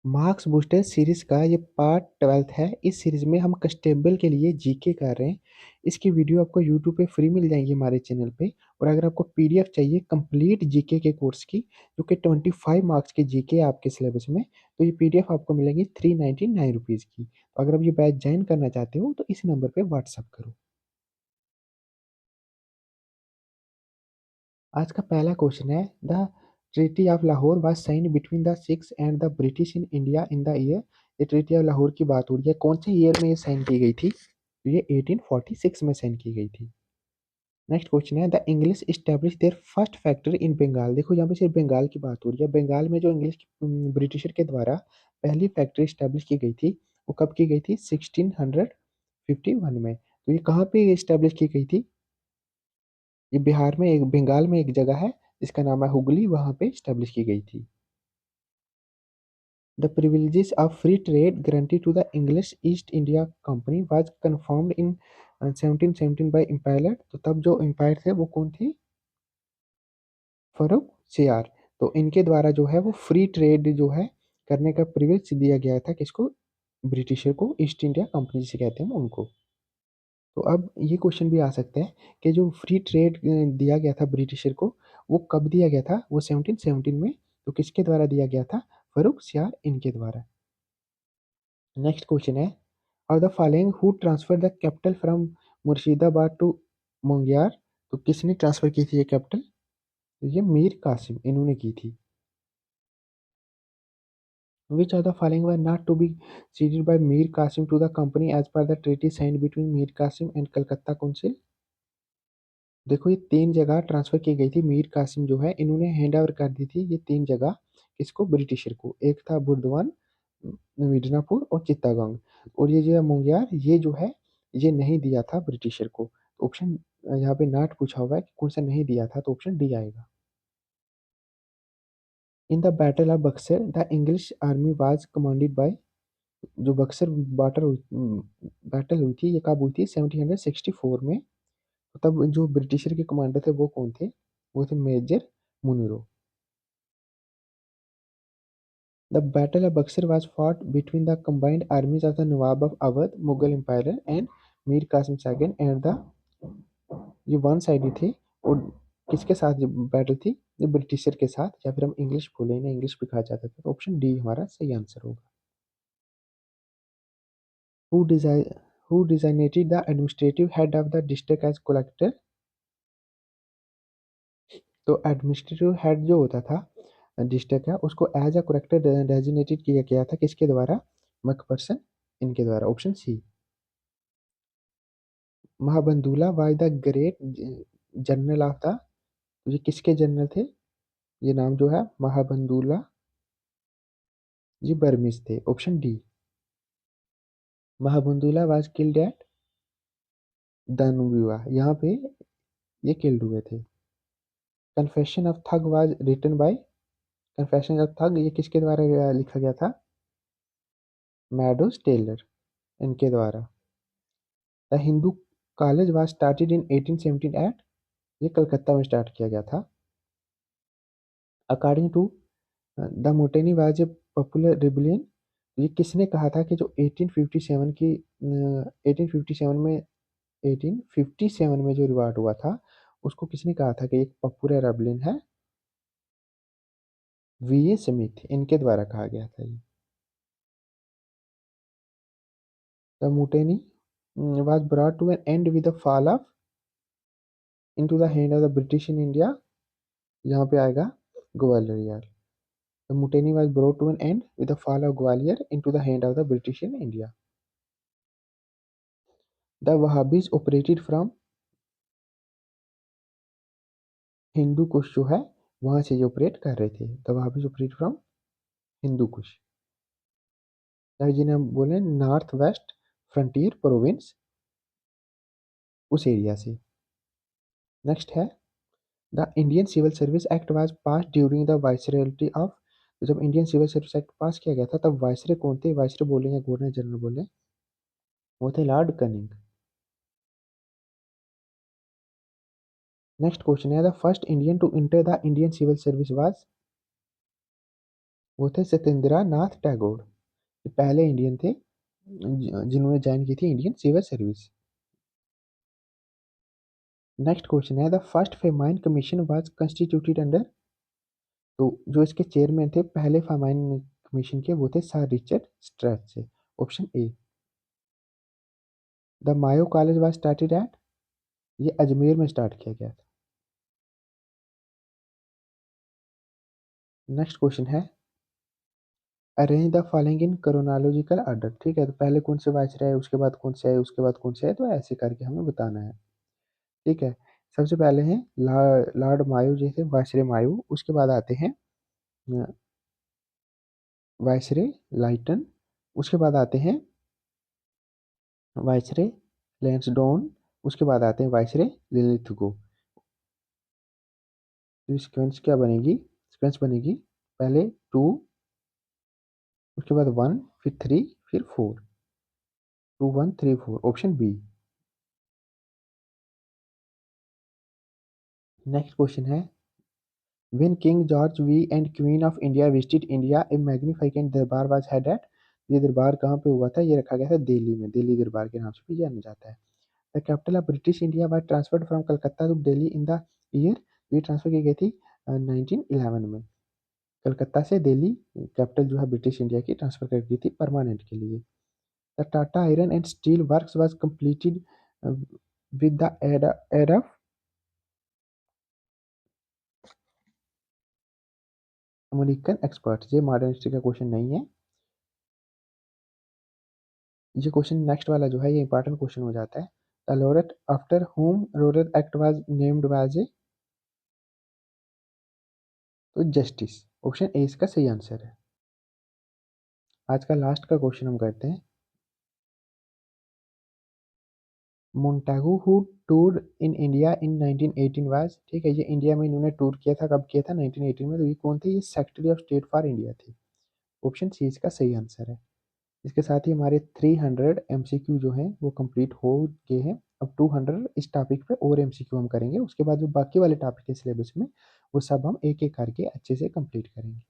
Marks booster series का ये part 12th है। इस सीरीज में हम कॉन्स्टेबल के लिए जीके कर रहे हैं। इसकी वीडियो आपको यूट्यूब पे फ्री मिल जाएगी हमारे चैनल पे। और अगर आपको पीडीएफ चाहिए कंप्लीट जीके के कोर्स की, जो कि 25 मार्क्स की जीके है आपके सिलेबस में, तो ये पीडीएफ आपको मिलेगी 399 रुपीज़ की। तो अगर आप ये बैच ज्वाइन करना चाहते हो तो इस नंबर पे व्हाट्सअप करो। आज का पहला क्वेश्चन है, the treaty of Lahore was sign between the Sikhs and the British in India in the year. ये ट्रीटी ऑफ लाहौर की बात हो रही है, कौन से ईयर में ये साइन की गई थी? तो ये 1846 में साइन की गई थी। नेक्स्ट क्वेश्चन है, the English establish their first factory in Bengal. देखो यहाँ पे सिर्फ बंगाल की बात हो रही है। बंगाल में जो इंग्लिश ब्रिटिशर के द्वारा पहली फैक्ट्री इस्टेब्लिश की गई थी, वो कब की गई थी? 1651 में। तो ये कहाँ पे इस्टेब्लिश की गई थी? ये बिहार में, एक बंगाल में एक जगह है जिसका नाम है हुगली, वहां पे स्टेब्लिश की गई थी। The privileges of free trade guaranteed to the English East India Company was confirmed in 1717 by Empire। तो तब जो एम्पायर थे वो कौन थी? फरुख सियार। तो इनके द्वारा जो है वो फ्री ट्रेड जो है करने का प्रिविलेज दिया गया था किसको? ब्रिटिशर को, ईस्ट इंडिया कंपनी जिसे कहते हैं उनको। तो अब ये क्वेश्चन भी आ सकता है कि जो फ्री ट्रेड दिया गया था ब्रिटिशर को, वो कब दिया गया था? वो 1717 में। तो किसके द्वारा दिया गया था? फरुख सियार इनके द्वारा। नेक्स्ट क्वेश्चन है, और the following who transfer the capital from Murshidabad to Munger. तो किसने ट्रांसफर की थी ये कैपिटल? ये मीर कासिम, इन्होंने की थी। Which of the following were not to be ceded by Mir Qasim to the company as per the treaty signed between Mir Qasim and Calcutta council. देखो ये तीन जगह ट्रांसफर की गई थी। मीर कासिम जो है इन्होंने हैंड ओवर कर दी थी ये तीन जगह किसको? ब्रिटिशर को। एक था बुर्दवान, मिदनापुर और चित्तागोंग। और ये जो है मुंगियार, ये जो है ये नहीं दिया था ब्रिटिशर को। तो ऑप्शन यहाँ पे नॉट पूछा हुआ है कि कौन सा नहीं दिया था, तो ऑप्शन डी आएगा। In the battle of Buxar the English army was commanded by. जो बक्सर बैटल हुई थी ये कब हुई थी? 1764 में। तो तब जो ब्रिटिशर के कमांडर थे वो कौन थे? वो थे major Munro. The Battle of Buxar was fought between the combined armies of the Nawab of Awadh, Mughal Empire, and Mir Qasim II, and the ये वन साइड थे। और किसके साथ ये बैटल थी? ये ब्रिटिशर के साथ, या फिर हम इंग्लिश बोले ना, इंग्लिश भी कहा जाता था। तो ऑप्शन डी हमारा सही आंसर होगा। Who design who designated the administrative head of the district as collector. तो एडमिनिस्ट्रेटिव हेड जो होता था डिस्ट्रिक्ट का, उसको एज अ कलेक्टर डेजिग्नेटेड किया गया था किसके द्वारा? मैकफर्सन इनके द्वारा। Option C. Mahabandula was the great general of the. ये किसके जनरल थे? ये नाम जो है महाबंदूला, ये बर्मिस थे। Option D. Mahabandula was killed at Danubyu, यहाँ पे ये किल्ड हुए थे। Confession of thug was written by. Confession of thug ये किसके द्वारा लिखा गया था? मैडोज टेलर इनके द्वारा। The Hindu college was started in 1817 at. ये कलकत्ता में स्टार्ट किया गया था। According to the mutiny was a popular rebellion. ये किसने कहा था कि जो 1857 की 1857 में 1857 में जो रिवॉर्ड हुआ था, उसको किसने कहा था कि एक पॉपुलर रेबलियन है? वी ए स्मिथ इनके द्वारा कहा गया था ये। The mutiny was brought to an end with the fall of into the hand of the British in India। यहाँ पे आएगा Gwalior. The mutiny was brought to an end with the fall of Gwalior into the hand of the British in India। The Wahhabis operated from Hindu Kush जो है वहां से ये operate कर रहे थे। The Wahhabis operate from Hindu Kush, या जिन्हें हम बोले नॉर्थ वेस्ट फ्रंटियर प्रोविंस, उस एरिया से। नेक्स्ट है, the Indian civil service act was pass during the viceroyalty of. जब Indian civil service act pass किया गया था तब वाइसरे कौन थे? वाइसरे बोले या गवर्नर जनरल बोले, वो थे लॉर्ड कनिंग। नेक्स्ट क्वेश्चन है, the first Indian to enter the Indian civil service was. वो थे सत्येंद्र नाथ टैगोर। ये पहले इंडियन थे जिन्होंने ज्वाइन की थी Indian civil service. Next question है the first famine commission was constituted under. तो जो इसके चेयरमैन थे पहले फेमाइन कमीशन के वो थे sir Richard Strachey. Option A. The Mayo college was started at. ये अजमेर में स्टार्ट किया गया था। नेक्स्ट क्वेश्चन है arrange the following in chronological order. ठीक है, तो पहले कौन से वायसराय है, उसके बाद कौन से है, उसके बाद कौन से है, तो ऐसे करके हमें बताना है। ठीक है, सबसे पहले हैं लॉर्ड मायो जैसे वायसराय मायो, उसके बाद आते हैं वायसराय लाइटन, उसके बाद आते हैं वायसराय लैंसडौन, उसके बाद आते हैं वायसराय लिलिथगो। तो सीक्वेंस क्या बनेगी, सीक्वेंस बनेगी पहले 2, उसके बाद 1, फिर 3, फिर 4। 2 1 3 4, ऑप्शन बी। नेक्स्ट क्वेश्चन है When King George V and Queen of India visited India, a magnificent दरबार was had at। ये दरबार कहाँ पे हुआ था, ये रखा गया था दिल्ली में, दिल्ली दरबार के नाम से भी जाना जाता है। The capital of British India was transferred from Calcutta to Delhi in the year। ये ट्रांसफर की गई थी 1911 में। कलकत्ता से दिल्ली कैपिटल जो है ब्रिटिश इंडिया की ट्रांसफर कर दी थी परमानेंट के लिए। The Tata iron and steel works was completed with the aid of American experts. ये मॉडर्न हिस्ट्री का क्वेश्चन नहीं है। ये क्वेश्चन नेक्स्ट वाला जो है ये इंपॉर्टेंट क्वेश्चन हो जाता है। The laureth after home laureth act was named was a. तो जस्टिस, ऑप्शन ए इसका सही आंसर है। आज का लास्ट का क्वेश्चन हम करते हैं। Montagu who tour in India in 1918 was. ठीक है, ये इंडिया में इन्होंने टूर किया था, कब किया था 1918 में। तो ये कौन थे, ये secretary of state for India थे। ऑप्शन सी इसका सही आंसर है। इसके साथ ही हमारे 300 एमसीक्यू जो हैं वो कंप्लीट हो गए हैं। अब 200 इस टॉपिक पे और एमसीक्यू हम करेंगे, उसके बाद जो बाकी वाले टॉपिक है सिलेबस में वो सब हम एक एक करके अच्छे से कंप्लीट करेंगे।